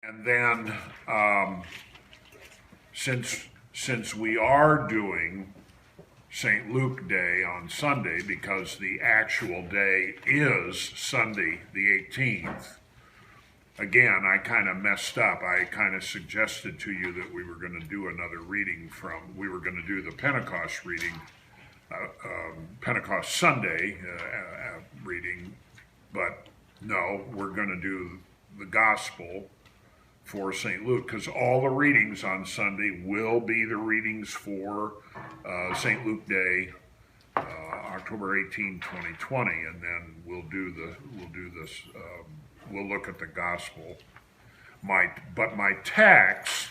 And then, since we are doing St. Luke Day on Sunday, because the actual day is Sunday the 18th, again, I kind of messed up. I kind of suggested to you that we were going to do another reading we were going to do the Pentecost reading, Pentecost Sunday reading, but no, we're going to do the Gospel for St. Luke, because all the readings on Sunday will be the readings for St. Luke Day, October 18, 2020, and then we'll look at the Gospel. But my text,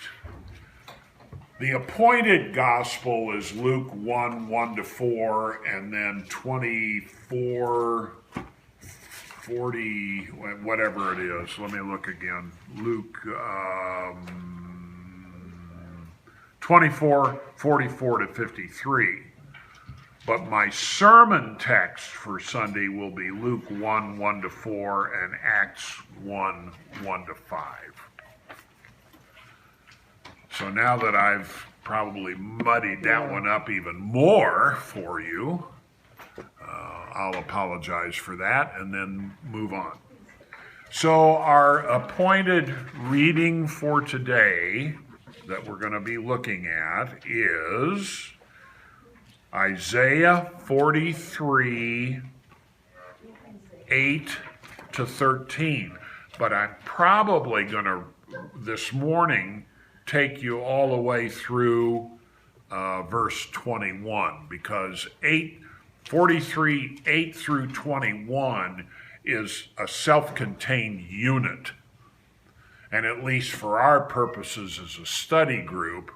the appointed Gospel is Luke 1, 1 to 4, and then 24, 40, whatever it is. Let me look again. Luke 24, 44 to 53. But my sermon text for Sunday will be Luke 1, 1 to 4, and Acts 1, 1 to 5. So now that I've probably muddied that one up even more for you, I'll apologize for that and then move on. So our appointed reading for today that we're going to be looking at is Isaiah 43, 8 to 13. But I'm probably going to, this morning, take you all the way through verse 21, because 43, 8 through 21 is a self-contained unit. And at least for our purposes as a study group,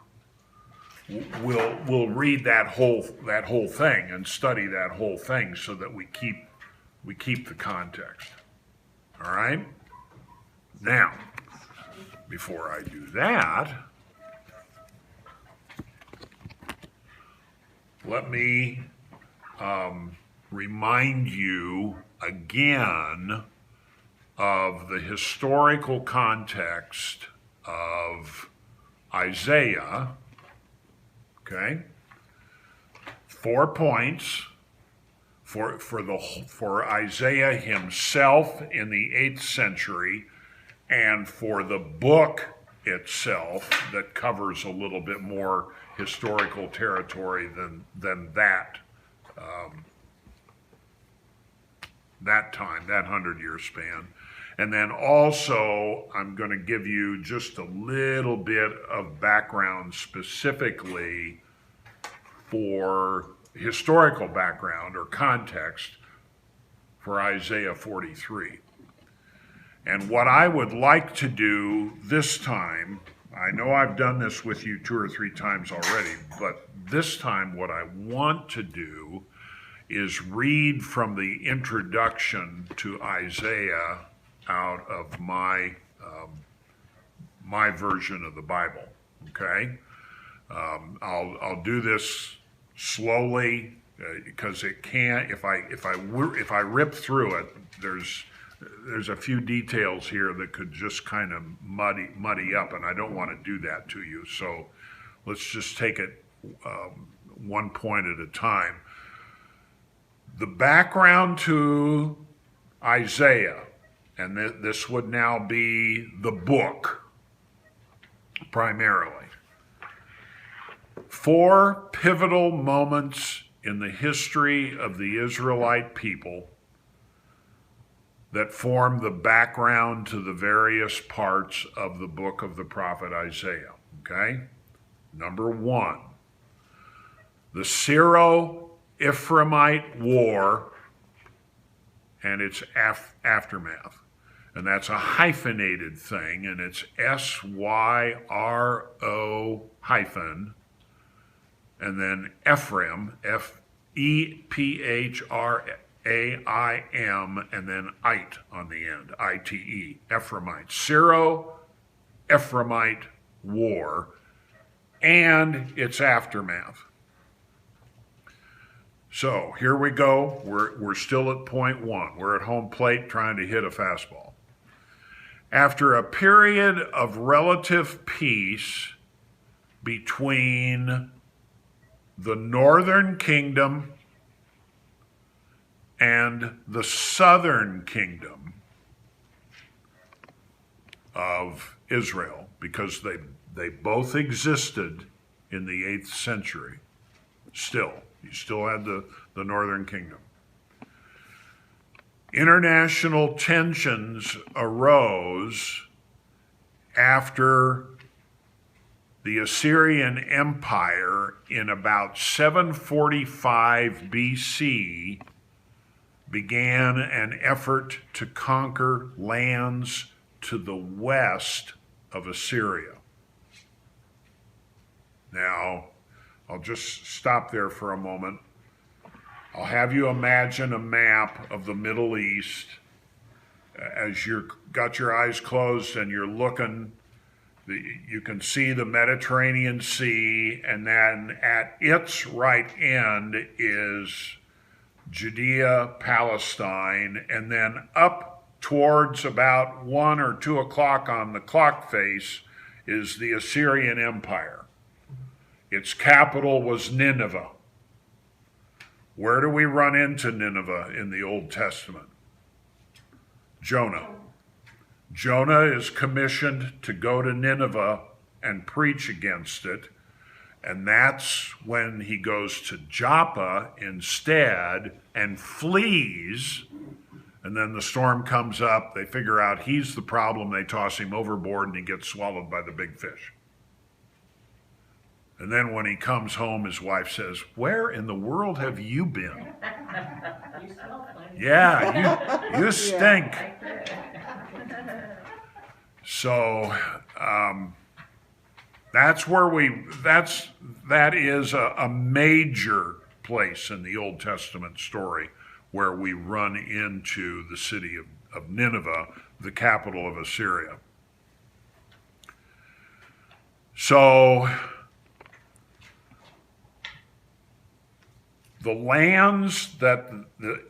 we'll read that whole thing and study that whole thing so that we keep the context. All right? Now, before I do that, let me remind you again of the historical context of Isaiah. Okay, 4 points for Isaiah himself in the 8th century, and for the book itself that covers a little bit more historical territory than that time, that 100-year span. And then also, I'm going to give you just a little bit of background specifically for historical background or context for Isaiah 43. And what I would like to do this time, I know I've done this with you 2 or 3 times already, but this time what I want to do is read from the introduction to Isaiah out of my version of the Bible. Okay, I'll do this slowly because it can't. If I rip through it, there's a few details here that could just kind of muddy up, and I don't want to do that to you. So let's just take it one point at a time. The background to Isaiah, and this would now be the book primarily. 4 pivotal moments in the history of the Israelite people that form the background to the various parts of the book of the prophet Isaiah. Okay? Number 1, the Syro-Ephraimite War and its aftermath. And that's a hyphenated thing, and it's SYRO hyphen, and then Ephraim, EPHRAIM, and then ite on the end, ITE, Ephraimite. Syro-Ephraimite War and its aftermath. So here we go. We're still at point 1. We're at home plate trying to hit a fastball. After a period of relative peace between the northern kingdom and the southern kingdom of Israel, because they both existed in the 8th century. You still had the northern kingdom. International tensions arose after the Assyrian Empire in about 745 BC began an effort to conquer lands to the west of Assyria. Now, I'll just stop there for a moment. I'll have you imagine a map of the Middle East as you've got your eyes closed and you're looking. You can see the Mediterranean Sea, and then at its right end is Judea, Palestine, and then up towards about 1 or 2 o'clock on the clock face is the Assyrian Empire. Its capital was Nineveh. Where do we run into Nineveh in the Old Testament? Jonah. Jonah is commissioned to go to Nineveh and preach against it, and that's when he goes to Joppa instead and flees, and then the storm comes up, they figure out he's the problem, they toss him overboard, and he gets swallowed by the big fish. And then when he comes home, his wife says, "Where in the world have you been?" You smell funny. Yeah, you stink. So that is a major place in the Old Testament story where we run into the city of Nineveh, the capital of Assyria. So the lands that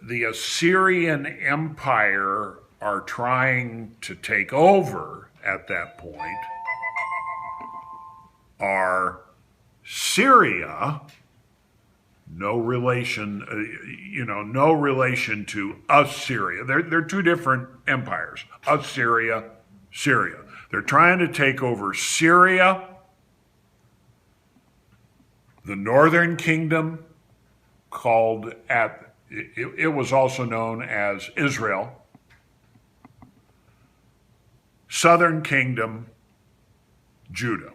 the Assyrian Empire are trying to take over at that point are Syria, no relation to Assyria. They're two different empires. Assyria, Syria. They're trying to take over Syria, the northern kingdom, it was also known as Israel, southern kingdom, Judah.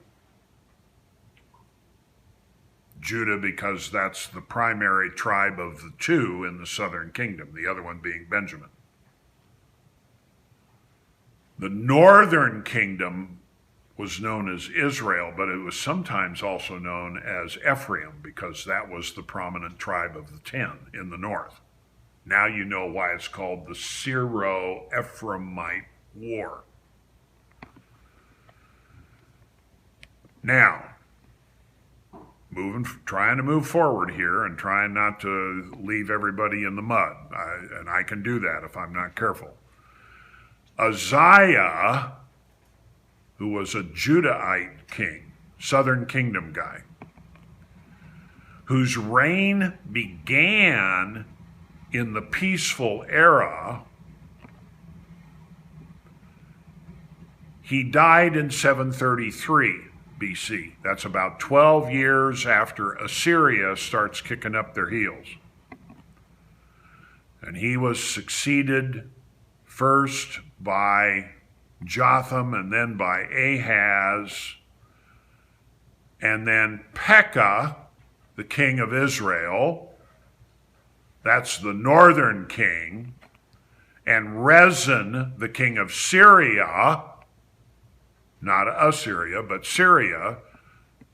Judah because that's the primary tribe of the two in the southern kingdom, the other one being Benjamin. The northern kingdom was known as Israel, but it was sometimes also known as Ephraim because that was the prominent tribe of the 10 in the north. Now you know why it's called the Syro-Ephraimite War. Now, trying to move forward here and trying not to leave everybody in the mud, and I can do that if I'm not careful. Uzziah, who was a Judahite king, southern kingdom guy, whose reign began in the peaceful era, he died in 733 BC. That's about 12 years after Assyria starts kicking up their heels. And he was succeeded first by Jotham and then by Ahaz, and then Pekah, the king of Israel, that's the northern king, and Rezin, the king of Syria, not Assyria, but Syria.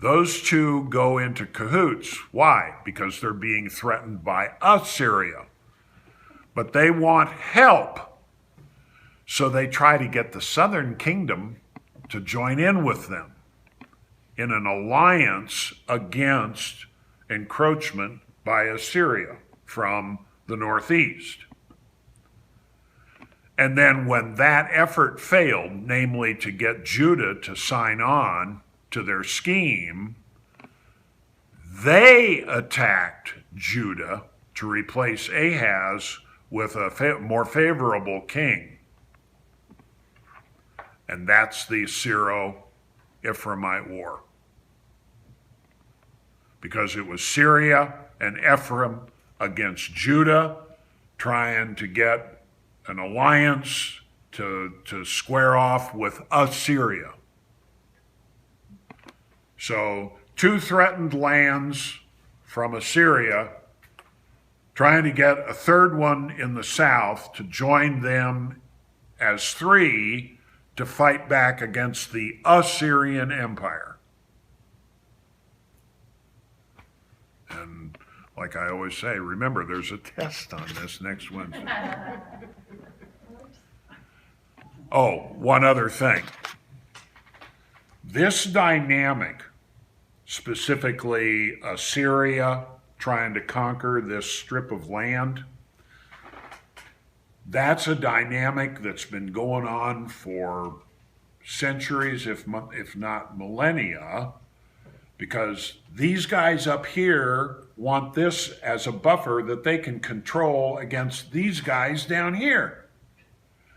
Those two go into cahoots. Why? Because they're being threatened by Assyria. But they want help. So they try to get the southern kingdom to join in with them in an alliance against encroachment by Assyria from the northeast. And then when that effort failed, namely to get Judah to sign on to their scheme, they attacked Judah to replace Ahaz with a more favorable king. And that's the Syro-Ephraimite War. Because it was Syria and Ephraim against Judah, trying to get an alliance to square off with Assyria. So 2 threatened lands from Assyria, trying to get a third one in the south to join them as 3 to fight back against the Assyrian Empire. And like I always say, remember, there's a test on this next Wednesday. Oh, one other thing. This dynamic, specifically Assyria trying to conquer this strip of land, that's a dynamic that's been going on for centuries, if not millennia, because these guys up here want this as a buffer that they can control against these guys down here.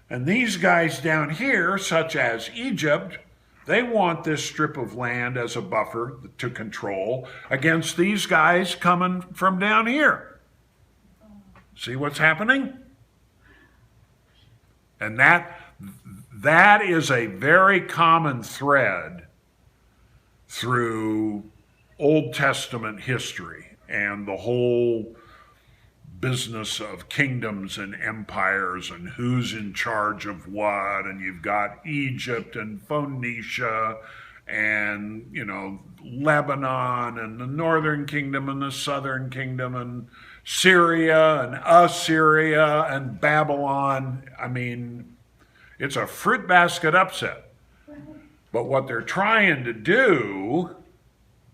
And these guys down here, such as Egypt, they want this strip of land as a buffer to control against these guys coming from down here. See what's happening? And that is a very common thread through Old Testament history and the whole business of kingdoms and empires and who's in charge of what. And you've got Egypt and Phoenicia and, Lebanon and the northern kingdom and the southern kingdom and Syria and Assyria and Babylon. I mean, it's a fruit basket upset. But what they're trying to do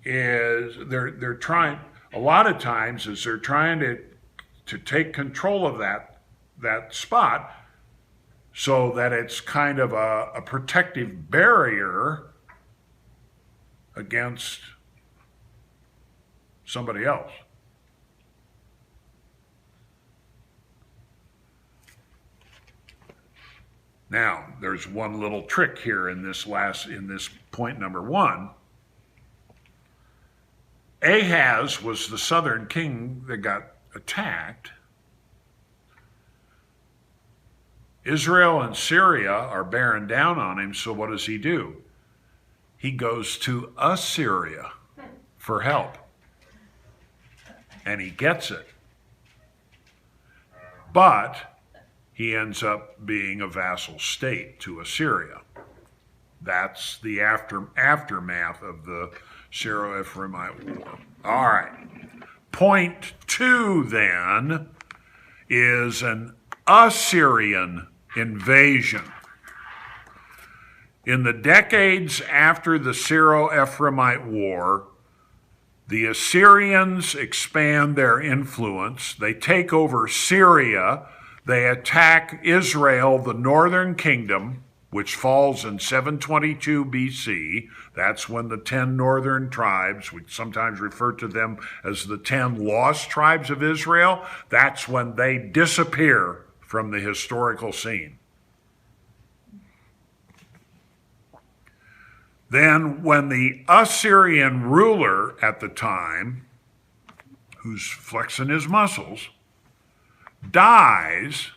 is they're trying, a lot of times, is they're trying to take control of that spot so that it's kind of a protective barrier against somebody else. Now, there's one little trick here in this point number 1. Ahaz was the southern king that got attacked. Israel and Syria are bearing down on him, so what does he do? He goes to Assyria for help. And he gets it. But he ends up being a vassal state to Assyria. That's the aftermath of the Syro-Ephraimite War. All right. Point 2 then is an Assyrian invasion. In the decades after the Syro-Ephraimite War, the Assyrians expand their influence. They take over Syria. They attack Israel, the northern kingdom, which falls in 722 BC. That's when the 10 northern tribes, we sometimes refer to them as the 10 lost tribes of Israel, that's when they disappear from the historical scene. Then when the Assyrian ruler at the time, who's flexing his muscles, dies,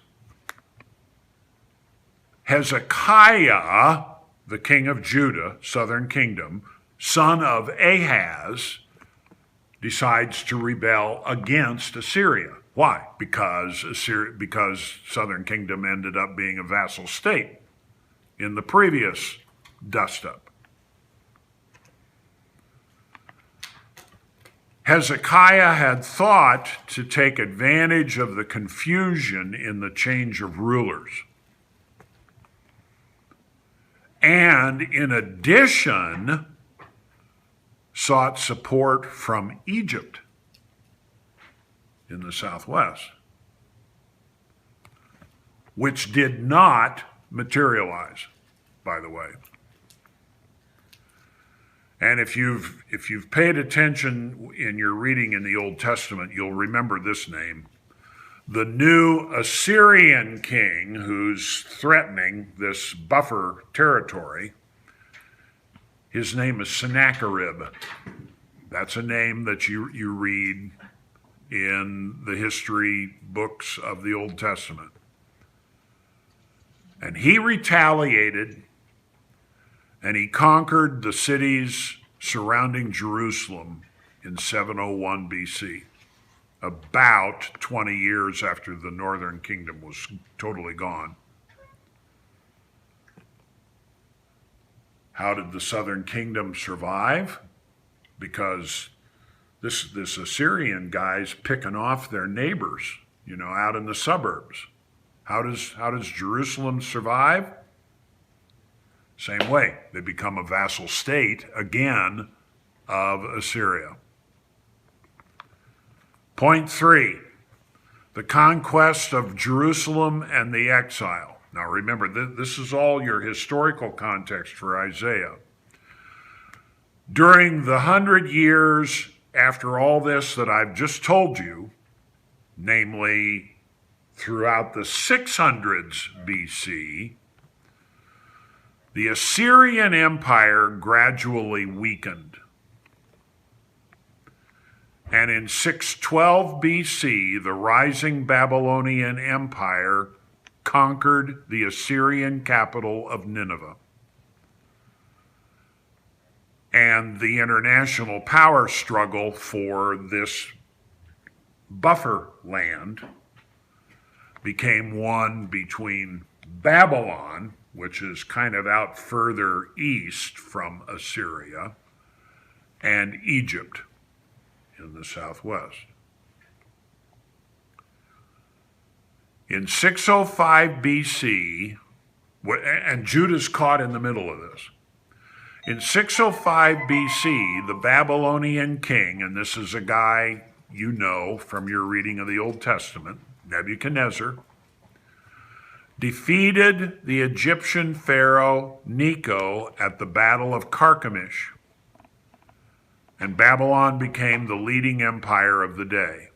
Hezekiah, the king of Judah, southern kingdom, son of Ahaz, decides to rebel against Assyria. Why? Because southern kingdom ended up being a vassal state in the previous dust-up. Hezekiah had thought to take advantage of the confusion in the change of rulers. And in addition, sought support from Egypt in the southwest. which did not materialize, by the way. And if you've paid attention in your reading in the Old Testament, you'll remember this name. The new Assyrian king who's threatening this buffer territory, his name is Sennacherib. That's a name that you read in the history books of the Old Testament. And he retaliated, and he conquered the cities surrounding Jerusalem in 701 BC, about 20 years after the northern kingdom was totally gone. How did the southern kingdom survive? Because this Assyrian guy's picking off their neighbors, out in the suburbs. How does Jerusalem survive? Same way. They become a vassal state again of Assyria. Point 3, the conquest of Jerusalem and the exile. Now remember, this is all your historical context for Isaiah. During the 100 years after all this that I've just told you, namely throughout the 600s BC, the Assyrian Empire gradually weakened. And in 612 BC, the rising Babylonian Empire conquered the Assyrian capital of Nineveh. And the international power struggle for this buffer land became one between Babylon, which is kind of out further east from Assyria, and Egypt in the southwest. In 605 BC, and Judah's caught in the middle of this. In 605 BC, the Babylonian king, and this is a guy you know from your reading of the Old Testament, Nebuchadnezzar, defeated the Egyptian pharaoh Necho at the Battle of Carchemish, and Babylon became the leading empire of the day.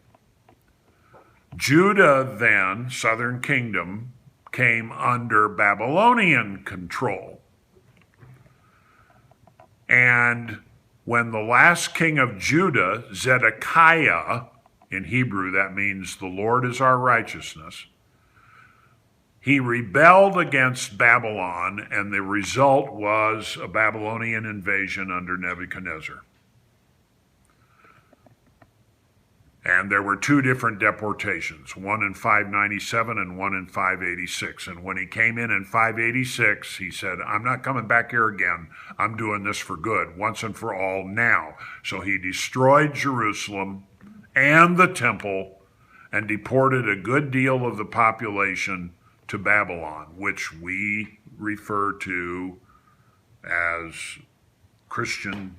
Judah then, southern kingdom, came under Babylonian control. And when the last king of Judah, Zedekiah, in Hebrew that means the Lord is our righteousness, he rebelled against Babylon, and the result was a Babylonian invasion under Nebuchadnezzar. And there were two different deportations, one in 597 and one in 586. And when he came in 586, he said, I'm not coming back here again. I'm doing this for good, once and for all now. So he destroyed Jerusalem and the temple and deported a good deal of the population to Babylon, which we refer to as Christian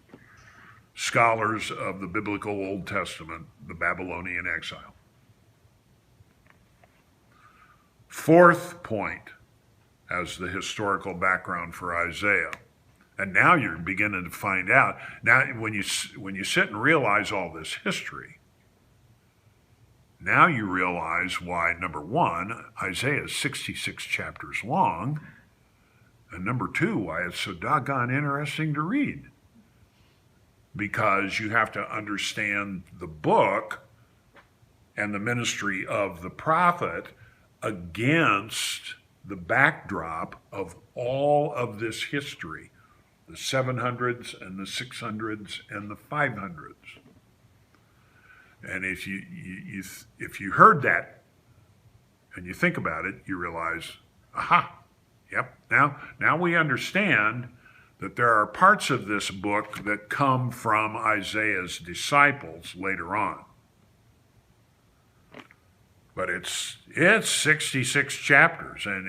scholars of the biblical Old Testament, the Babylonian exile. Fourth point as the historical background for Isaiah. And now you're beginning to find out. Now, when you sit and realize all this history, now you realize why, number one, Isaiah is 66 chapters long, and number two, why it's so doggone interesting to read. Because you have to understand the book and the ministry of the prophet against the backdrop of all of this history, the 700s and the 600s and the 500s. And if you heard that and you think about it, you realize, aha, yep, now we understand that there are parts of this book that come from Isaiah's disciples later on. But it's 66 chapters, and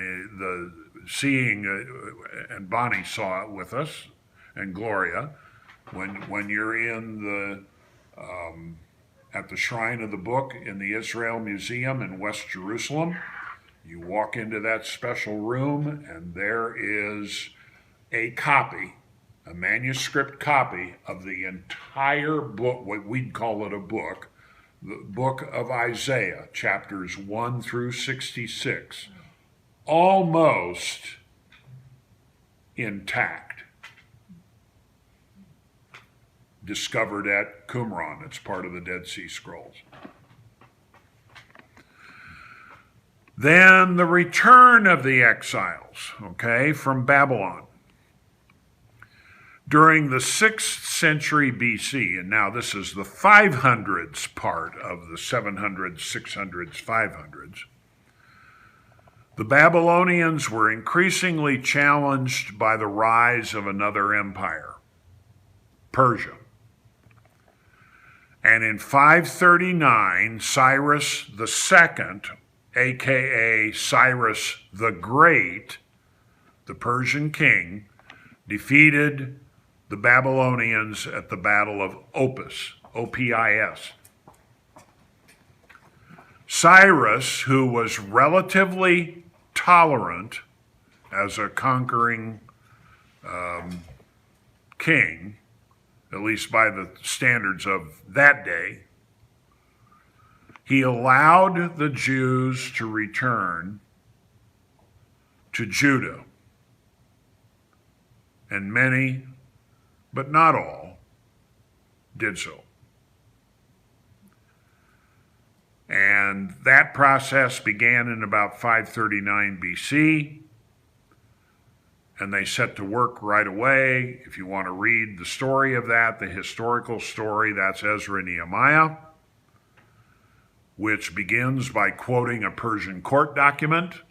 and Bonnie saw it with us, and Gloria, when you're in the at the Shrine of the Book in the Israel Museum in West Jerusalem, You walk into that special room, and there is a copy, a manuscript copy of the entire book, what we'd call it a book, the book of Isaiah, chapters 1 through 66, almost intact. Discovered at Qumran. It's part of the Dead Sea Scrolls. Then the return of the exiles, from Babylon. During the 6th century BC, and now this is the 500s part of the 700s, 600s, 500s, the Babylonians were increasingly challenged by the rise of another empire, Persia. And in 539, Cyrus II, aka Cyrus the Great, the Persian king, defeated the Babylonians at the Battle of Opis, O-P-I-S. Cyrus, who was relatively tolerant as a conquering king, at least by the standards of that day, he allowed the Jews to return to Judah. And many, but not all, did so. And that process began in about 539 BC, and they set to work right away. If you want to read the story of that, the historical story, that's Ezra and Nehemiah, which begins by quoting a Persian court document.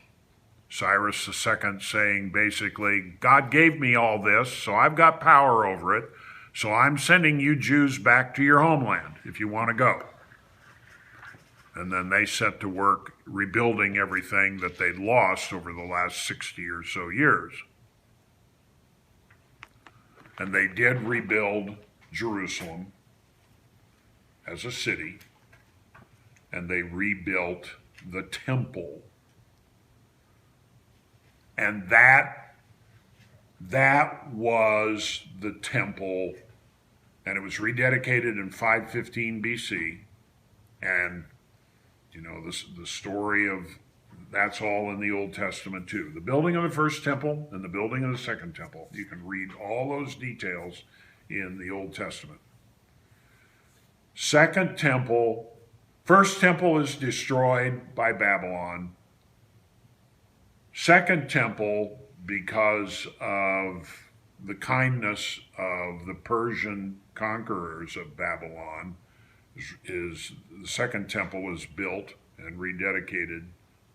Cyrus II saying basically, God gave me all this, so I've got power over it, so I'm sending you Jews back to your homeland if you want to go. And then they set to work rebuilding everything that they'd lost over the last 60 or so years. And they did rebuild Jerusalem as a city, and they rebuilt the temple. And that was the temple, and it was rededicated in 515 BC. And, the story of that's all in the Old Testament too. The building of the first temple and the building of the second temple. You can read all those details in the Old Testament. Second temple, first temple is destroyed by Babylon. Second temple, because of the kindness of the Persian conquerors of Babylon, is the second temple is built and rededicated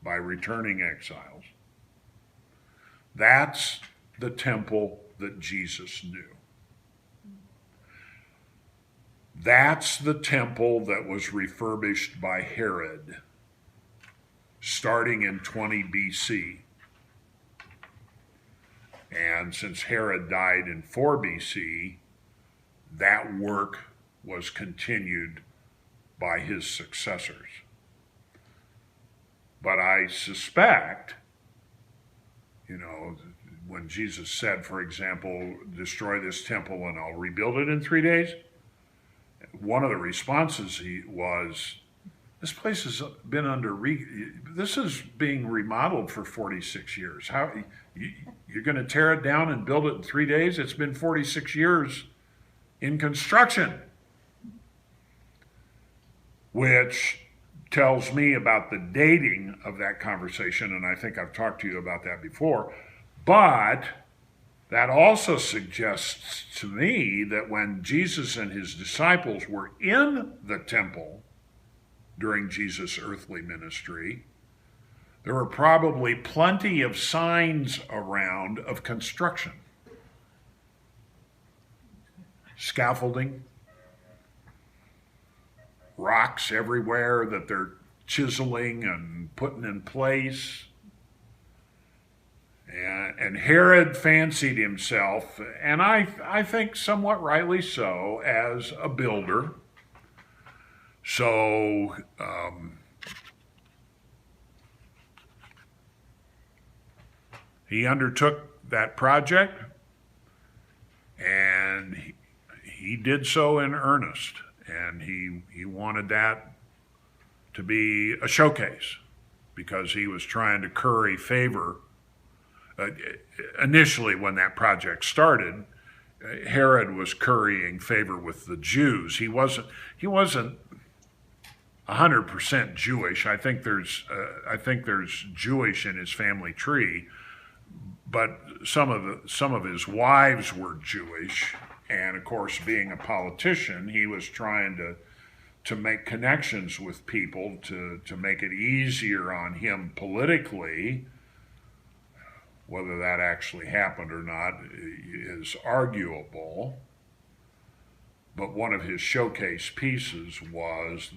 by returning exiles. That's the temple that Jesus knew. That's the temple that was refurbished by Herod, starting in 20 BC. And since Herod died in 4 BC, that work was continued by his successors. But I suspect, when Jesus said, for example, destroy this temple and I'll rebuild it in 3 days, one of the responses was, this place has been this is being remodeled for 46 years. How you're going to tear it down and build it in 3 days? It's been 46 years in construction. Which tells me about the dating of that conversation, and I think I've talked to you about that before. But that also suggests to me that when Jesus and his disciples were in the temple during Jesus' earthly ministry, there were probably plenty of signs around of construction. Scaffolding, rocks everywhere that they're chiseling and putting in place. And Herod fancied himself, and I think somewhat rightly so, as a builder. So he undertook that project, and he did so in earnest, and he wanted that to be a showcase because he was trying to curry favor. Initially, when that project started, Herod was currying favor with the Jews. He wasn't 100% Jewish. I think there's Jewish in his family tree, but some of his wives were Jewish, and of course, being a politician, he was trying to make connections with people to make it easier on him politically. Whether that actually happened or not is arguable, but one of his showcase pieces was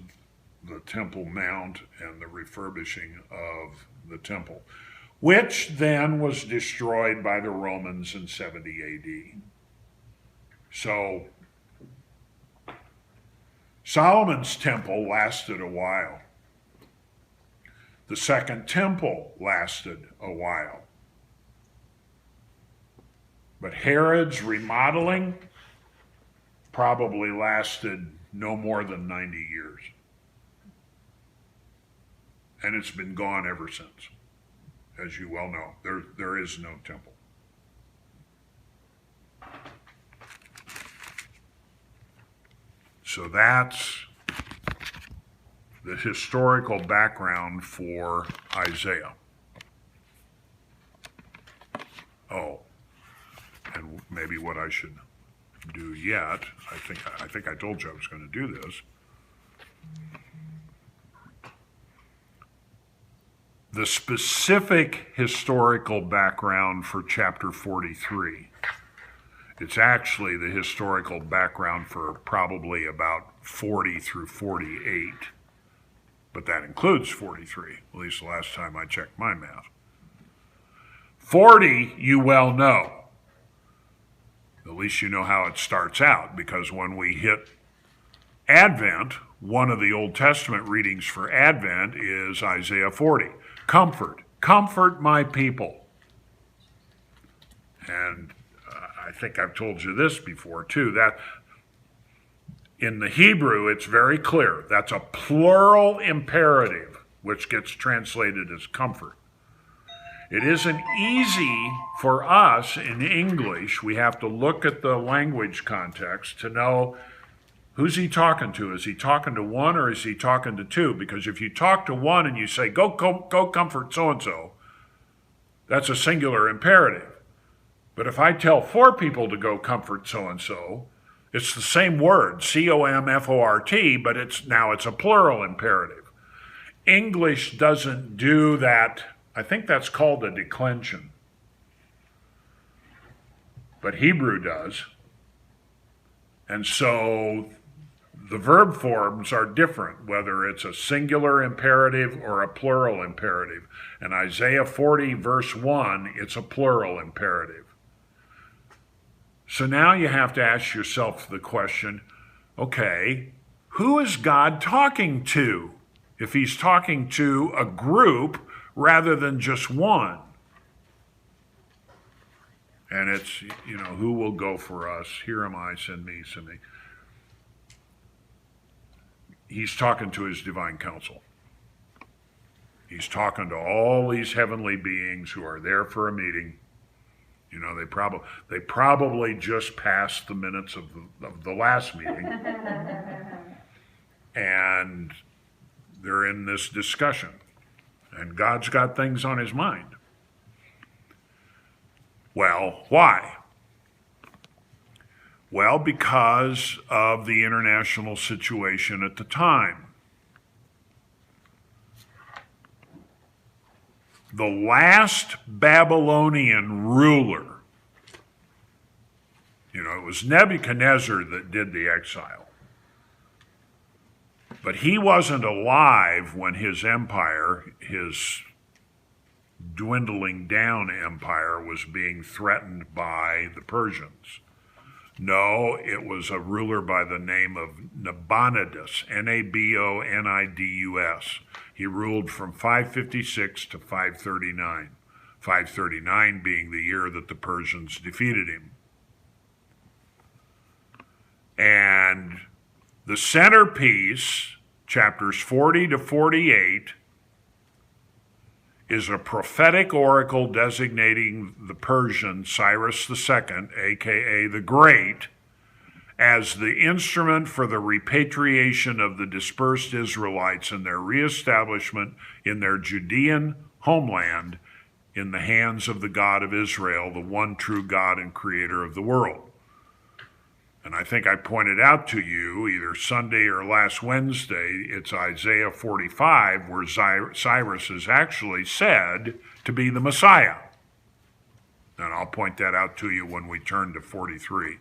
the Temple Mount and the refurbishing of the temple, which then was destroyed by the Romans in 70 AD. So Solomon's temple lasted a while. The second temple lasted a while. But Herod's remodeling probably lasted no more than 90 years. And it's been gone ever since. As you well know, there is no temple. So that's the historical background for Isaiah. Oh, and maybe what I should do yet, I think I told you I was going to do this. The specific historical background for chapter 43. It's actually the historical background for probably about 40 through 48, but that includes 43, at least the last time I checked my math. 40, you well know. At least you know how it starts out, because when we hit Advent, one of the Old Testament readings for Advent is Isaiah 40. Comfort my people. And I think I've told you this before too, that in the Hebrew it's very clear. That's a plural imperative, which gets translated as comfort. It isn't easy for us in English. We have to look at the language context to know who's he talking to. Is he talking to one or is he talking to two? Because if you talk to one and you say, go comfort so-and-so, that's a singular imperative. But if I tell four people to go comfort so-and-so, it's the same word, C-O-M-F-O-R-T, but it's a plural imperative. English doesn't do that. I think that's called a declension. But Hebrew does. And so the verb forms are different, whether it's a singular imperative or a plural imperative. In Isaiah 40, verse 1, it's a plural imperative. So now you have to ask yourself the question, okay, who is God talking to? If he's talking to a group rather than just one. And it's, who will go for us? Here am I, send me, send me. He's talking to his divine council. He's talking to all these heavenly beings who are there for a meeting. They probably just passed the minutes of the last meeting. And they're in this discussion. And God's got things on his mind. Well, why? Well, because of the international situation at the time. The last Babylonian ruler, it was Nebuchadnezzar that did the exile. But he wasn't alive when his empire, his dwindling down empire, was being threatened by the Persians. No, it was a ruler by the name of Nabonidus, Nabonidus. He ruled from 556 to 539. 539 being the year that the Persians defeated him. And the centerpiece, chapters 40 to 48, is a prophetic oracle designating the Persian Cyrus II, aka the Great, as the instrument for the repatriation of the dispersed Israelites and their reestablishment in their Judean homeland in the hands of the God of Israel, the one true God and creator of the world. And I think I pointed out to you either Sunday or last Wednesday, it's Isaiah 45, where Cyrus is actually said to be the Messiah. And I'll point that out to you when we turn to 43.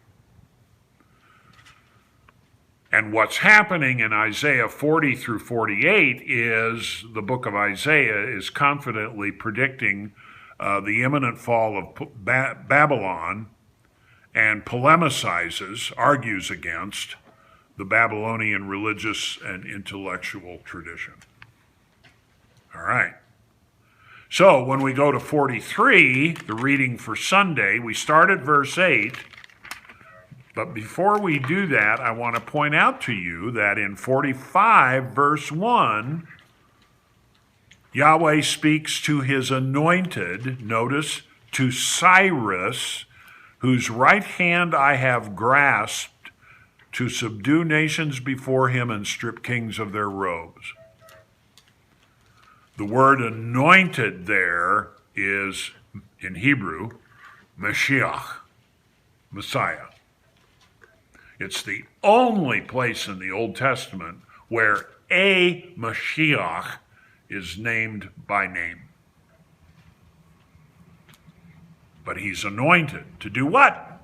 And what's happening in Isaiah 40 through 48 is the book of Isaiah is confidently predicting the imminent fall of Babylon, and polemicizes, argues against the Babylonian religious and intellectual tradition. All right. So when we go to 43, the reading for Sunday, we start at verse 8. But before we do that, I want to point out to you that in 45, verse 1, Yahweh speaks to his anointed, notice, to Cyrus, whose right hand I have grasped to subdue nations before him and strip kings of their robes. The word anointed there is, in Hebrew, Mashiach, Messiah. It's the only place in the Old Testament where a Mashiach is named by name. But he's anointed to do what?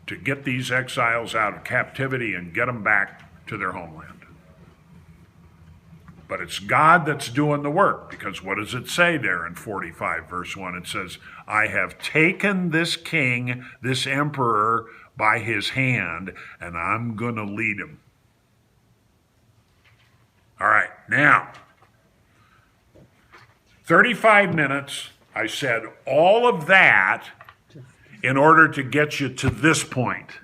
To get these exiles out of captivity and get them back to their homeland. But it's God that's doing the work, because what does it say there in 45 verse 1? It says, I have taken this king, this emperor, by his hand, and I'm going to lead him. All right, now, 35 minutes. I said all of that in order to get you to this point.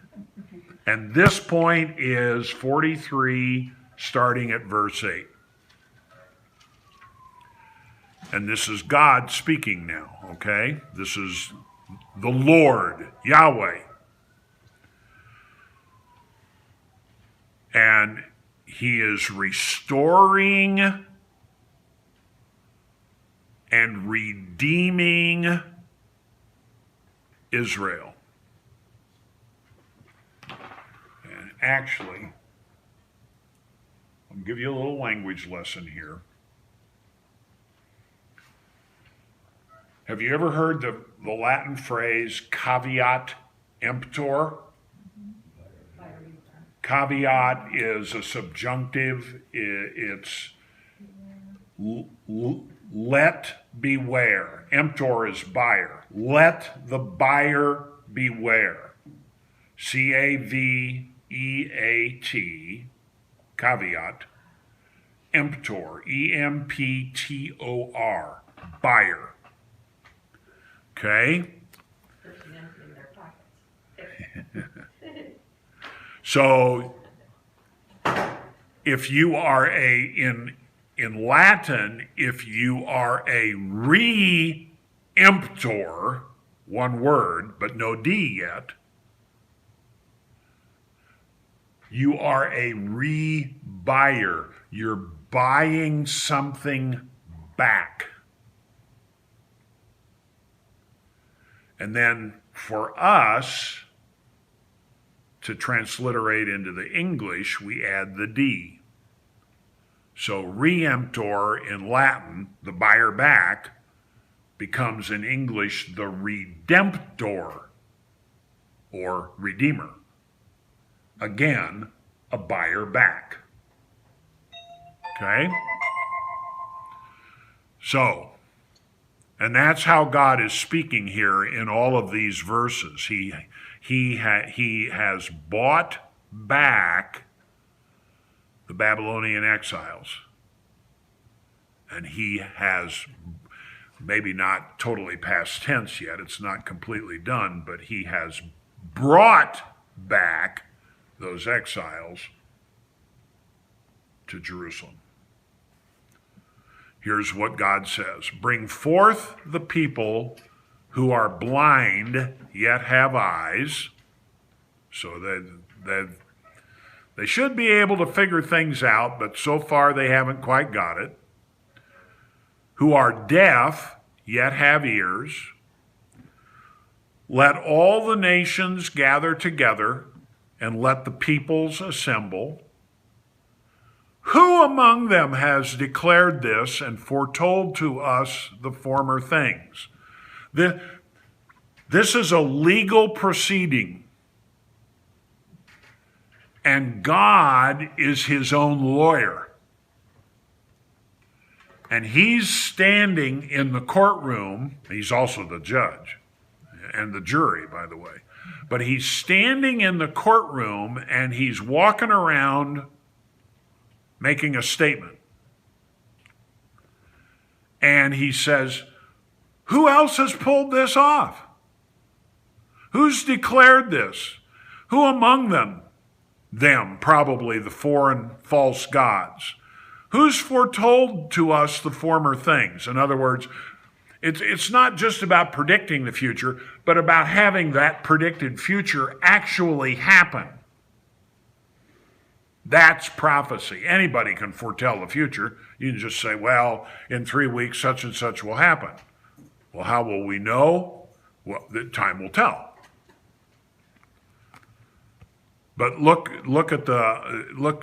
And this point is 43, starting at verse 8. And this is God speaking now, okay? This is the Lord, Yahweh. And he is restoring and redeeming Israel. And actually, I'll give you a little language lesson here. Have you ever heard the Latin phrase caveat emptor? Caveat is a subjunctive. It's let beware. Emptor is buyer. Let the buyer beware. C-A-V-E-A-T, caveat. Emptor, E-M-P-T-O-R, buyer. Okay? So, if you are in Latin, if you are a re-emptor, one word, but no D yet, you are a re-buyer. You're buying something back. And then for us to transliterate into the English, we add the D. So re-emptor in Latin, the buyer back, becomes in English the redemptor or redeemer. Again, a buyer back. Okay? So, and that's how God is speaking here in all of these verses. He has bought back the Babylonian exiles. And he has maybe not totally past tense yet, it's not completely done, but he has brought back those exiles to Jerusalem. Here's what God says: bring forth the people who are blind yet have eyes, so that they should be able to figure things out, but so far they haven't quite got it. Who are deaf yet have ears. Let all the nations gather together, and let the peoples assemble. Who among them has declared this and foretold to us the former things? This is a legal proceeding, and God is his own lawyer. And he's standing in the courtroom. He's also the judge and the jury, by the way. But he's standing in the courtroom and he's walking around making a statement. And he says, who else has pulled this off? Who's declared this? Who among them? Them, probably the foreign false gods. Who's foretold to us the former things? In other words, it's not just about predicting the future, but about having that predicted future actually happen. That's prophecy. Anybody can foretell the future. You can just say, well, in 3 weeks, such and such will happen. Well, how will we know? Well, the time will tell. But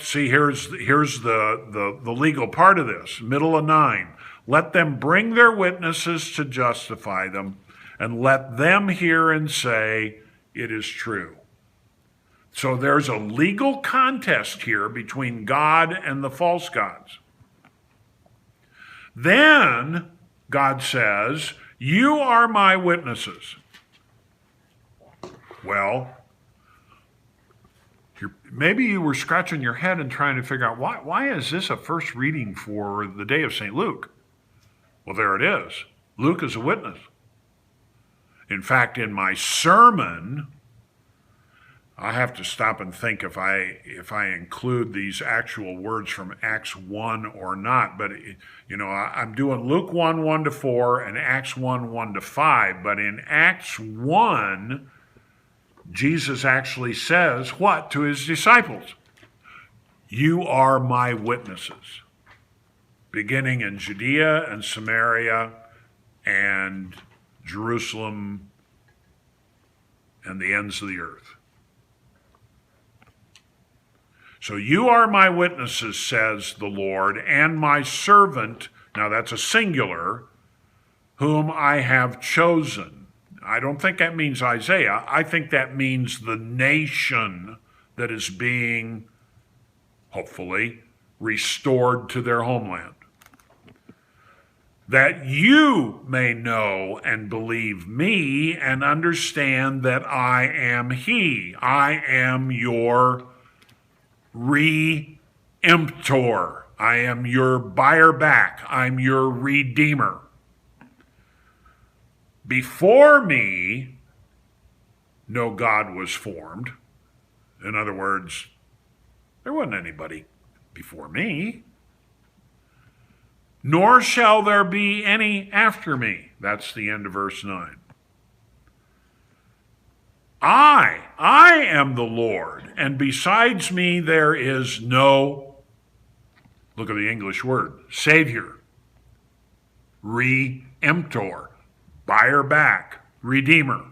see, here's the legal part of this, middle of 9. Let them bring their witnesses to justify them, and let them hear and say, it is true. So there's a legal contest here between God and the false gods. Then God says, you are my witnesses. Well, maybe you were scratching your head and trying to figure out, why is this a first reading for the day of St. Luke? Well, there it is. Luke is a witness. In fact, in my sermon, I have to stop and think if I include these actual words from Acts 1 or not. But, I'm doing Luke 1, 1 to 4 and Acts 1, 1 to 5. But in Acts 1, Jesus actually says what to his disciples? You are my witnesses, beginning in Judea and Samaria and Jerusalem and the ends of the earth. So you are my witnesses, says the Lord, and my servant, now that's a singular, whom I have chosen. I don't think that means Isaiah. I think that means the nation that is being, hopefully, restored to their homeland. That you may know and believe me and understand that I am he. I am your Re-emptor. I am your buyer back. I'm your redeemer. Before me, no God was formed. In other words, there wasn't anybody before me. Nor shall there be any after me. That's the end of verse 9. I am the Lord, and besides me there is no, look at the English word, Savior, Re-emptor, buyer back, redeemer.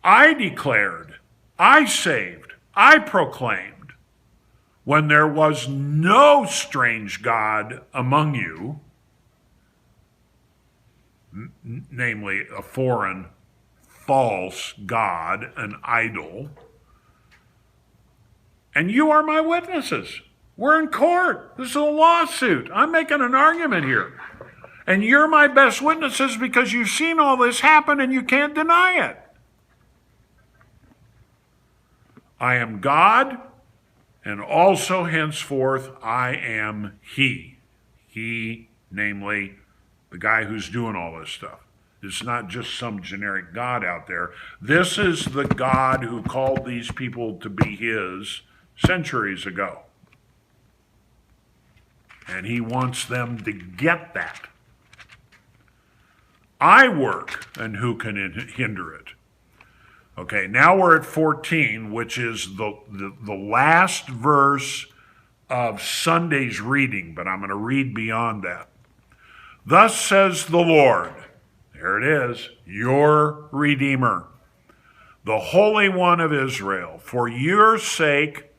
I declared, I saved, I proclaimed, when there was no strange God among you, namely a foreign false god, an idol, and you are my witnesses. We're in court. This is a lawsuit. I'm making an argument here. And you're my best witnesses because you've seen all this happen and you can't deny it. I am God, and also henceforth I am he. He, namely the guy who's doing all this stuff. It's not just some generic God out there. This is the God who called these people to be his centuries ago. And he wants them to get that. I work, and who can hinder it? Okay, now we're at 14, which is the last verse of Sunday's reading, but I'm going to read beyond that. Thus says the Lord, there it is, your Redeemer, the Holy One of Israel. For your sake,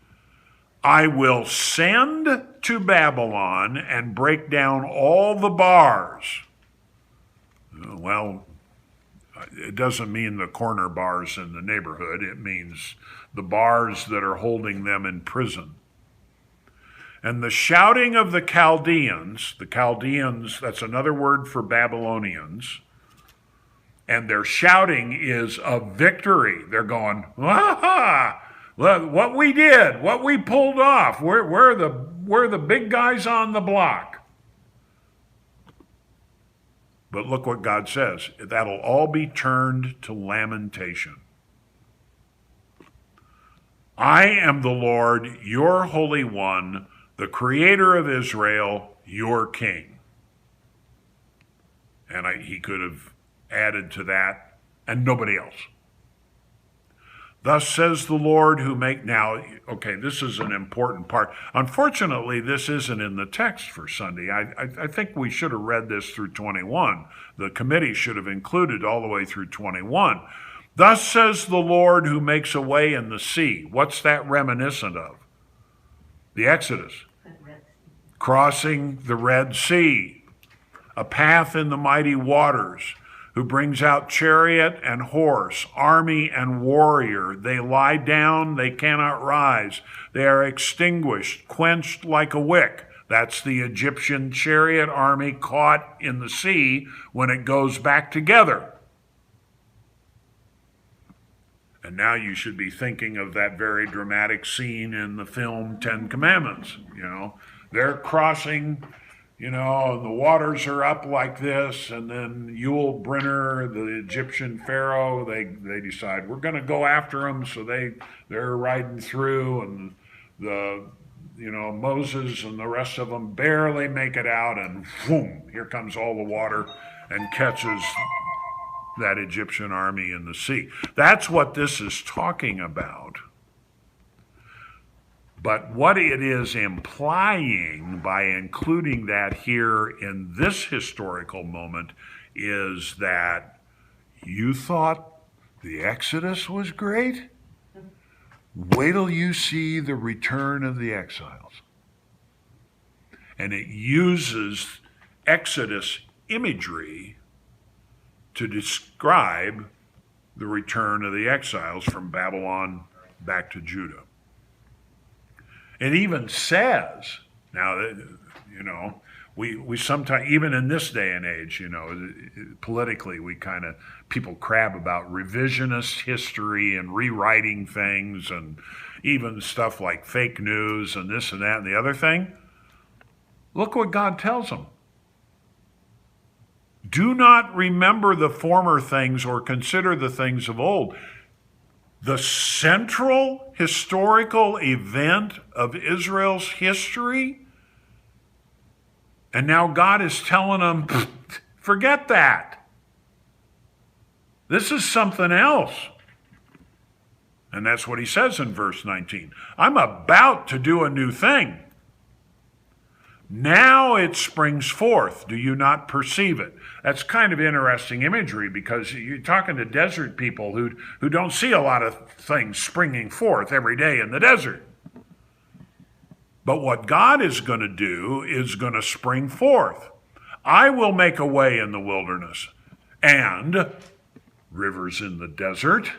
I will send to Babylon and break down all the bars. Well, it doesn't mean the corner bars in the neighborhood. It means the bars that are holding them in prison. And the shouting of the Chaldeans, that's another word for Babylonians, and their shouting is of victory. They're going, ah, look, what we did, what we pulled off, we're the big guys on the block. But look what God says. That'll all be turned to lamentation. I am the Lord, your Holy One, the Creator of Israel, your King. And he could have added to that, and nobody else. Thus says the Lord who make now, okay, this is an important part. Unfortunately, this isn't in the text for Sunday. I think we should have read this through 21. The committee should have included all the way through 21. Thus says the Lord who makes a way in the sea. What's that reminiscent of? The Exodus. Crossing the Red Sea. A path in the mighty waters. Who brings out chariot and horse, army and warrior. They lie down, they cannot rise. They are extinguished, quenched like a wick. That's the Egyptian chariot army caught in the sea when it goes back together. And now you should be thinking of that very dramatic scene in the film Ten Commandments. They're crossing, and the waters are up like this, and then Yul Brynner, the Egyptian pharaoh, they decide we're going to go after them, so they're riding through, and Moses and the rest of them barely make it out, and boom, here comes all the water and catches that Egyptian army in the sea. That's what this is talking about. But what it is implying by including that here in this historical moment is that you thought the Exodus was great? Wait till you see the return of the exiles. And it uses Exodus imagery to describe the return of the exiles from Babylon back to Judah. It even says, now, we sometimes, even in this day and age, politically, people crab about revisionist history and rewriting things and even stuff like fake news and this and that and the other thing. Look what God tells them. Do not remember the former things or consider the things of old. The central historical event of Israel's history, and now God is telling them, forget that. This is something else. And that's what he says in verse 19. I'm about to do a new thing. Now it springs forth. Do you not perceive it? That's kind of interesting imagery because you're talking to desert people who don't see a lot of things springing forth every day in the desert. But what God is going to do is going to spring forth. I will make a way in the wilderness and rivers in the desert.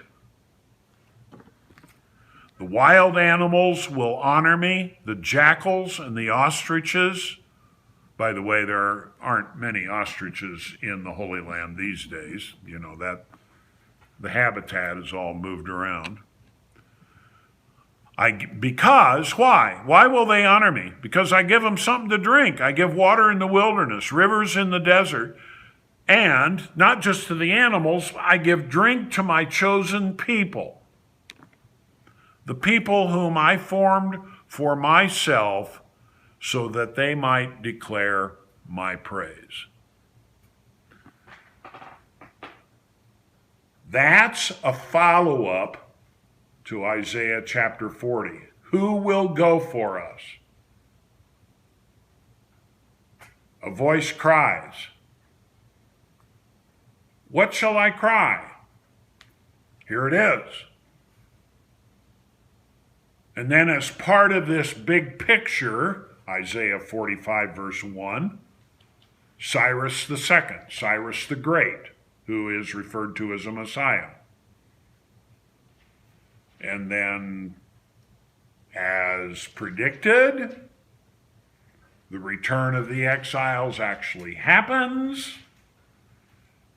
The wild animals will honor me, the jackals and the ostriches. By the way, there aren't many ostriches in the Holy Land these days. That the habitat is all moved around. Because, why? Why will they honor me? Because I give them something to drink. I give water in the wilderness, rivers in the desert, and not just to the animals, I give drink to my chosen people, the people whom I formed for myself, so that they might declare my praise. That's a follow-up to Isaiah chapter 40. Who will go for us? A voice cries, what shall I cry? Here it is. And then as part of this big picture, Isaiah 45 verse 1, Cyrus II, Cyrus the Great, who is referred to as a Messiah. And then, as predicted, the return of the exiles actually happens.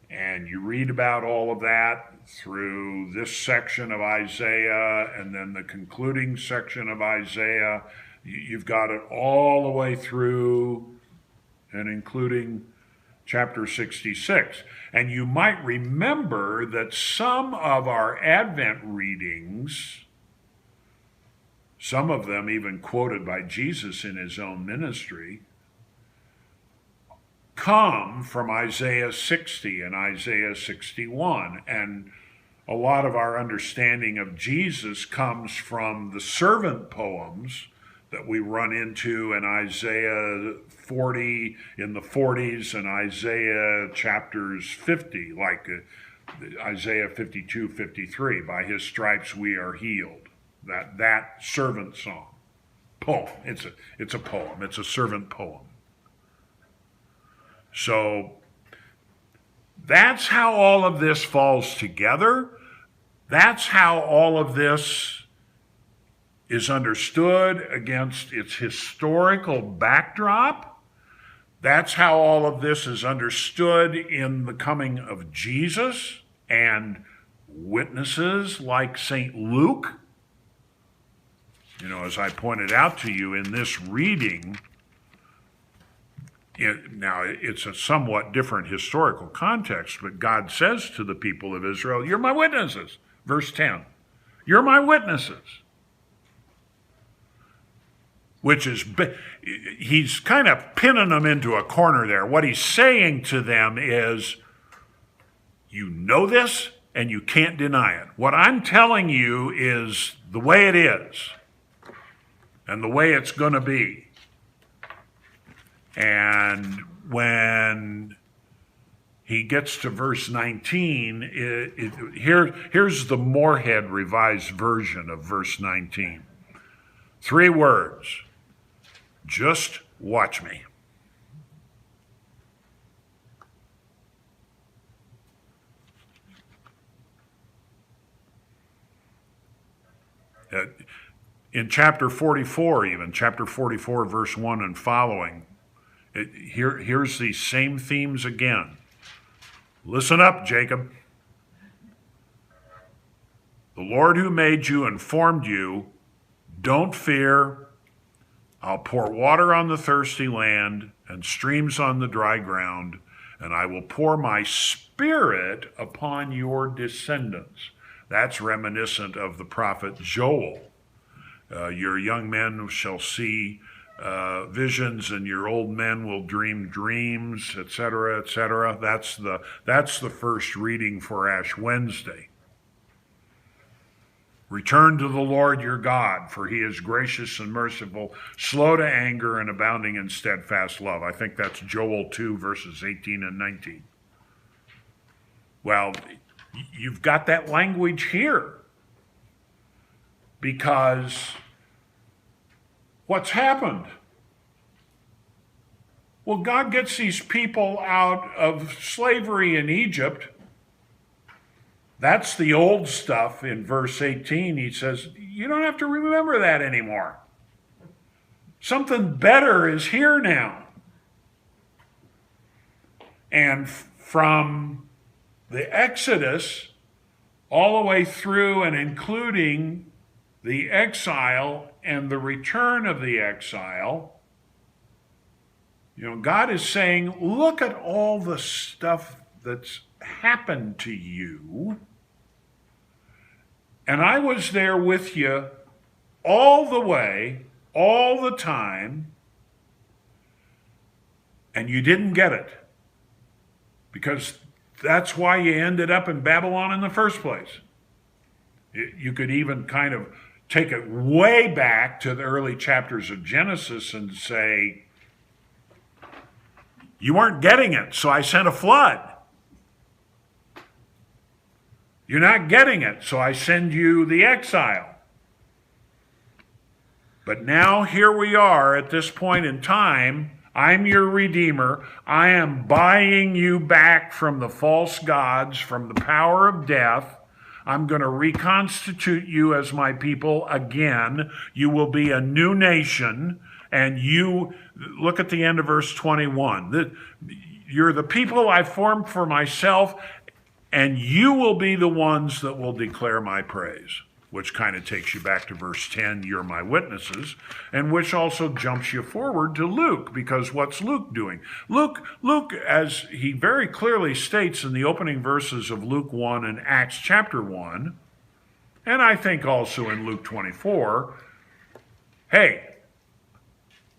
And you read about all of that through this section of Isaiah and then the concluding section of Isaiah. You've got it all the way through and including chapter 66. And you might remember that some of our Advent readings, some of them even quoted by Jesus in his own ministry, come from Isaiah 60 and Isaiah 61. And a lot of our understanding of Jesus comes from the servant poems that we run into in Isaiah 40 in the 40s and Isaiah chapters 50, like Isaiah 52, 53, by his stripes we are healed. That servant song, poem. It's a poem. It's a servant poem. So that's how all of this falls together. That's how all of this is understood against its historical backdrop. That's how all of this is understood in the coming of Jesus and witnesses like St. Luke. You know, as I pointed out to you in this reading, now it's a somewhat different historical context, but God says to the people of Israel, you're my witnesses. Verse 10, you're my witnesses. Which is, he's kind of pinning them into a corner there. What he's saying to them is, you know this and you can't deny it. What I'm telling you is the way it is and the way it's going to be. And when he gets to verse 19, here's the Moorhead revised version of verse 19. 3 words. Just watch me. In chapter 44 even, chapter 44 verse 1 and following, here's these same themes again. Listen up, Jacob. The Lord who made you and formed you, don't fear. I'll pour water on the thirsty land and streams on the dry ground, and I will pour my spirit upon your descendants. That's reminiscent of the prophet Joel. Your young men shall see visions, and your old men will dream dreams, etc., etc. That's the first reading for Ash Wednesday. Return to the Lord your God, for he is gracious and merciful, slow to anger and abounding in steadfast love. I think that's Joel 2, verses 18 and 19. Well, you've got that language here. Because what's happened? Well, God gets these people out of slavery in Egypt. That's the old stuff. In verse 18, he says, you don't have to remember that anymore. Something better is here now. And from the Exodus all the way through and including the exile and the return of the exile, God is saying, look at all the stuff that's happened to you. And I was there with you all the way, all the time, and you didn't get it. Because that's why you ended up in Babylon in the first place. You could even kind of take it way back to the early chapters of Genesis and say, you weren't getting it, so I sent a flood. You're not getting it, so I send you the exile. But now here we are at this point in time. I'm your Redeemer. I am buying you back from the false gods, from the power of death. I'm going to reconstitute you as my people again. You will be a new nation. And you, look at the end of verse 21. You're the people I formed for myself, and you will be the ones that will declare my praise. Which kind of takes you back to verse 10, you're my witnesses, and which also jumps you forward to Luke, because what's Luke doing? Luke, as he very clearly states in the opening verses of Luke 1 and Acts chapter 1, and I think also in Luke 24, hey,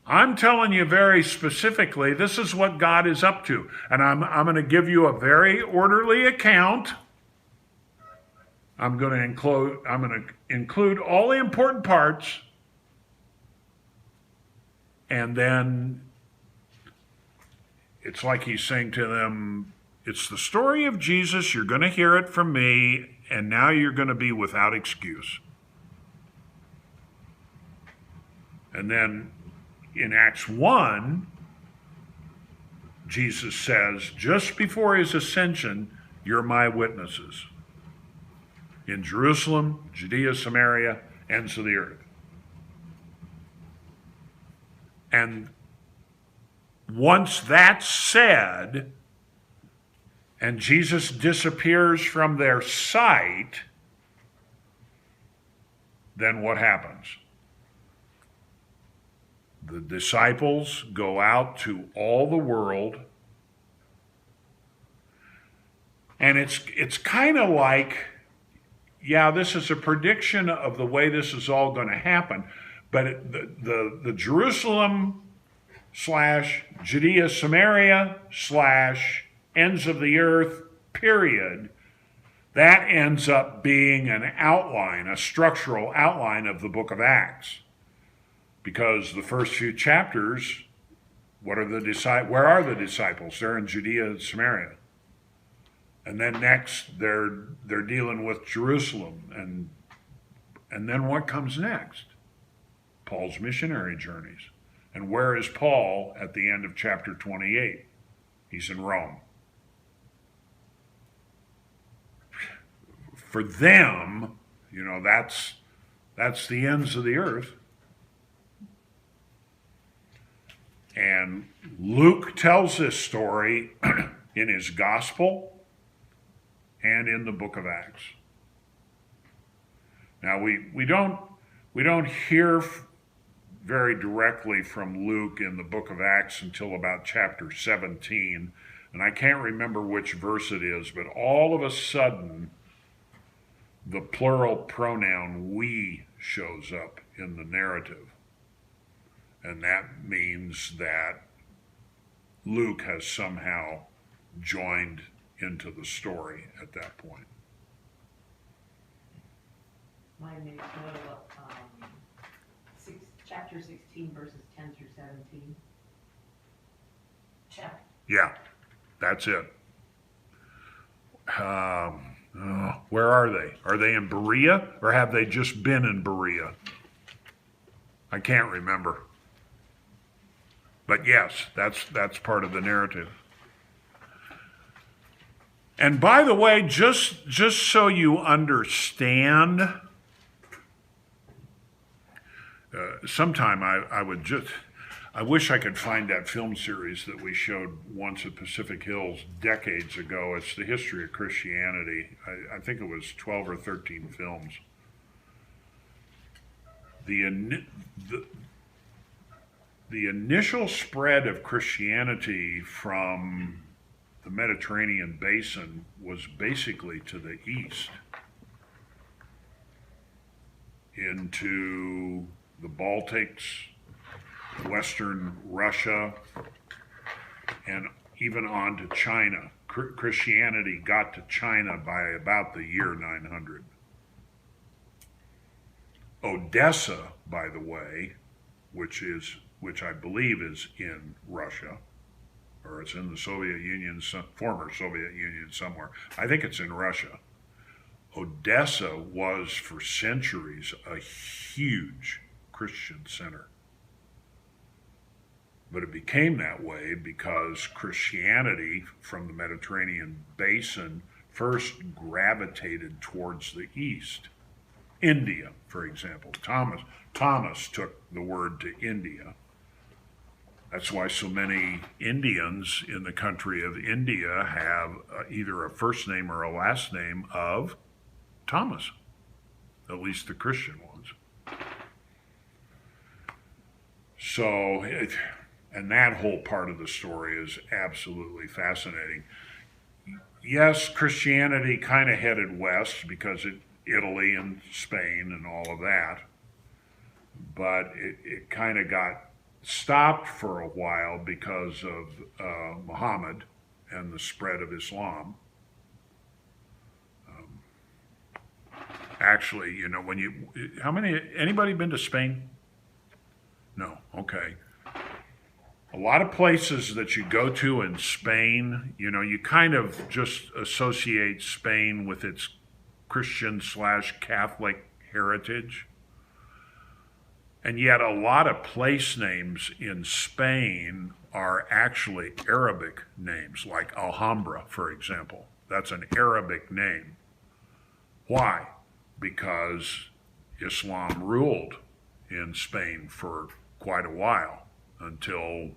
I'm telling you very specifically, this is what God is up to, and I'm going to give you a very orderly account. I'm going to include all the important parts, and then it's like he's saying to them, it's the story of Jesus, you're going to hear it from me, and now you're going to be without excuse. And then in Acts 1, Jesus says, just before his ascension, you're my witnesses. In Jerusalem, Judea, Samaria, ends of the earth. And once that's said, and Jesus disappears from their sight, then what happens? The disciples go out to all the world, and it's kind of like, yeah, this is a prediction of the way this is all going to happen. But the Jerusalem / Judea, Samaria / ends of the earth period, that ends up being an outline, a structural outline of the book of Acts. Because the first few chapters, where are the disciples? They're in Judea and Samaria. And then next, they're dealing with Jerusalem. And then what comes next? Paul's missionary journeys. And where is Paul at the end of chapter 28? He's in Rome. For them, that's the ends of the earth. And Luke tells this story in his gospel and in the book of Acts. Now we don't hear very directly from Luke in the book of Acts until about chapter 17, and I can't remember which verse it is, but all of a sudden the plural pronoun we shows up in the narrative. And that means that Luke has somehow joined into the story at that point. Mine may go up, chapter 16, verses 10 through 17. Yeah, that's it. Where are they? Are they in Berea, or have they just been in Berea? I can't remember. But yes, that's part of the narrative. And by the way, just so you understand, sometime I wish I could find that film series that we showed once at Pacific Hills decades ago. It's the history of Christianity. I think it was 12 or 13 films. the, the initial spread of Christianity from the Mediterranean basin was basically to the east, into the Baltics, Western Russia, and even on to China. Christianity got to China by about the year 900. Odessa, by the way, which I believe is in Russia, or it's in the Soviet Union, former Soviet Union somewhere. I think it's in Russia. Odessa was for centuries a huge Christian center. But it became that way because Christianity from the Mediterranean basin first gravitated towards the east. India, for example. Thomas took the word to India. That's why so many Indians in the country of India have either a first name or a last name of Thomas, at least the Christian ones. So, and that whole part of the story is absolutely fascinating. Yes, Christianity kind of headed west because Italy and Spain and all of that, but it kind of got stopped for a while because of Muhammad and the spread of Islam. Actually, you know, anybody been to Spain? No, okay. A lot of places that you go to in Spain, you know, you kind of just associate Spain with its Christian/Catholic heritage. And yet a lot of place names in Spain are actually Arabic names, like Alhambra, for example. That's an Arabic name. Why? Because Islam ruled in Spain for quite a while until,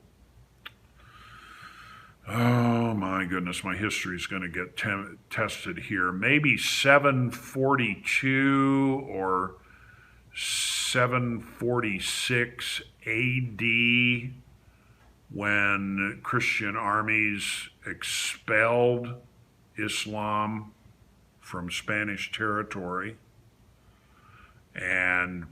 oh my goodness, my history is going to get tested here. Maybe 742 or 746 AD, when Christian armies expelled Islam from Spanish territory. And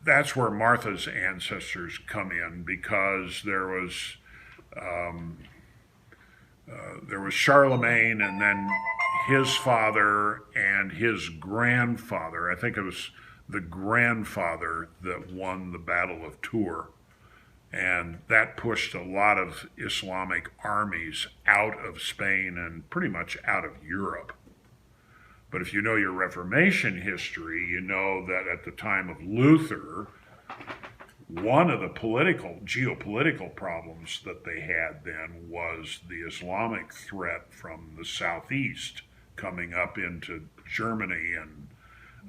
that's where Martha's ancestors come in, because there was Charlemagne, and then his father and his grandfather. I think it was the grandfather that won the Battle of Tours. And that pushed a lot of Islamic armies out of Spain and pretty much out of Europe. But if you know your Reformation history, you know that at the time of Luther, one of the geopolitical problems that they had then was the Islamic threat from the southeast coming up into Germany and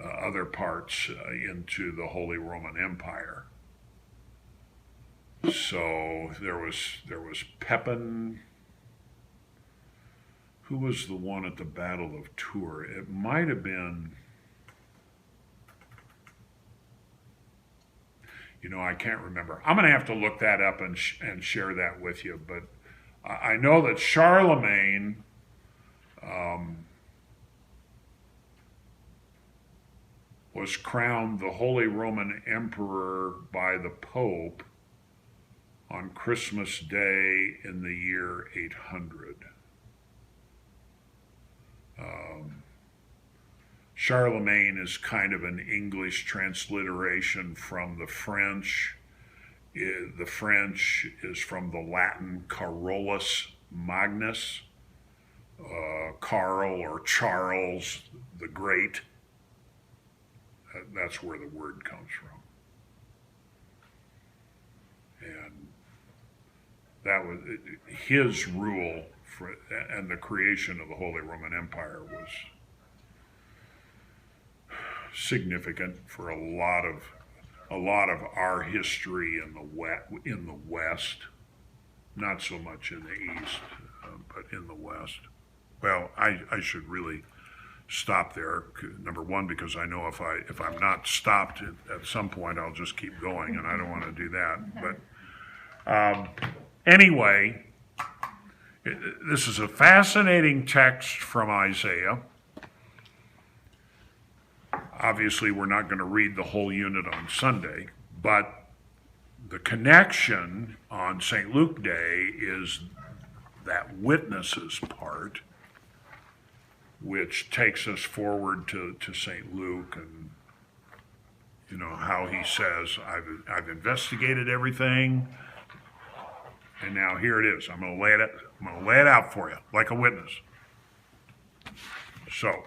other parts into the Holy Roman Empire. So there was Pepin. Who was the one at the Battle of Tours? It might have been, you know, I can't remember. I'm going to have to look that up and share that with you. But I know that Charlemagne was crowned the Holy Roman Emperor by the Pope on Christmas Day in the year 800. Charlemagne is kind of an English transliteration from the French. The French is from the Latin Carolus Magnus, Carl or Charles the Great. That's where the word comes from. And that was his rule and the creation of the Holy Roman Empire was significant for a lot of our history in the West, not so much in the East, but in the West. Well, I should really stop there. Number one, because I know if I'm not stopped at some point, I'll just keep going, and I don't want to do that. But anyway, this is a fascinating text from Isaiah. Obviously, we're not going to read the whole unit on Sunday, but the connection on St. Luke Day is that witnesses part, which takes us forward to St. Luke, and you know how he says, I've investigated everything, and now here it is. I'm going to lay it out for you like a witness. So,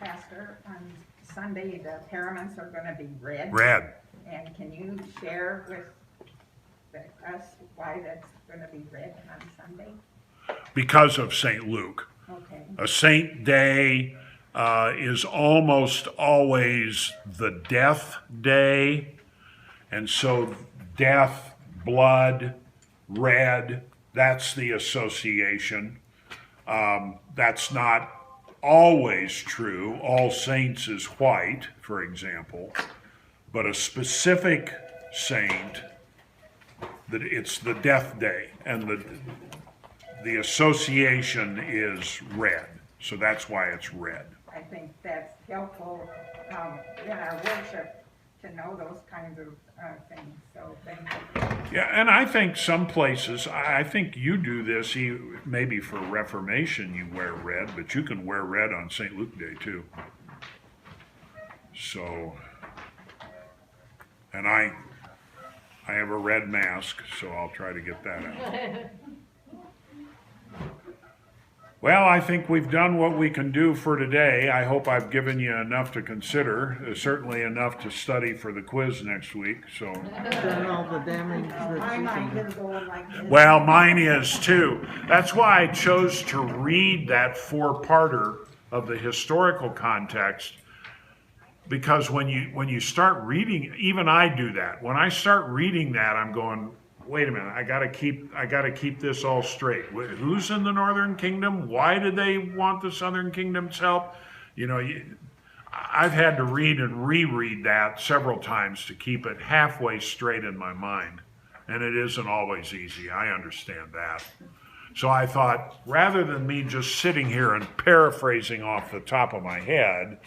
Pastor, on Sunday, the paraments are going to be red. red. And can you share with us why that's going to be red on Sunday? Because of St. Luke. Okay. A saint day is almost always the death day, and so death, blood, red, that's the association. That's not always true. All Saints is white, for example, but a specific saint, that it's the death day, and the association is red, so that's why it's red. I think that's helpful in our worship to know those kinds of things, so thank you. Yeah, and I think some places, I think you do this, maybe for Reformation you wear red, but you can wear red on St. Luke Day too. So, and I have a red mask, so I'll try to get that out. Well, I think we've done what we can do for today. I hope I've given you enough to consider, certainly enough to study for the quiz next week, so. Done all the damage My that you mind can. is going like this. Well, mine is too. That's why I chose to read that four-parter of the historical context, because when you start reading, even I do that. When I start reading that, I'm going, wait a minute, I gotta keep this all straight. Who's in the Northern Kingdom? Why do they want the Southern Kingdom's help? You know, I've had to read and reread that several times to keep it halfway straight in my mind. And it isn't always easy, I understand that. So I thought, rather than me just sitting here and paraphrasing off the top of my head,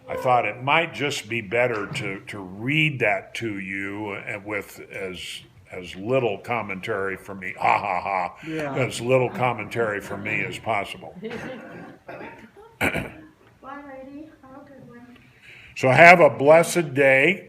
I thought it might just be better to read that to you and with as little commentary from me, Yeah. as little commentary from me as possible. Bye, lady. Have a good one. So have a blessed day.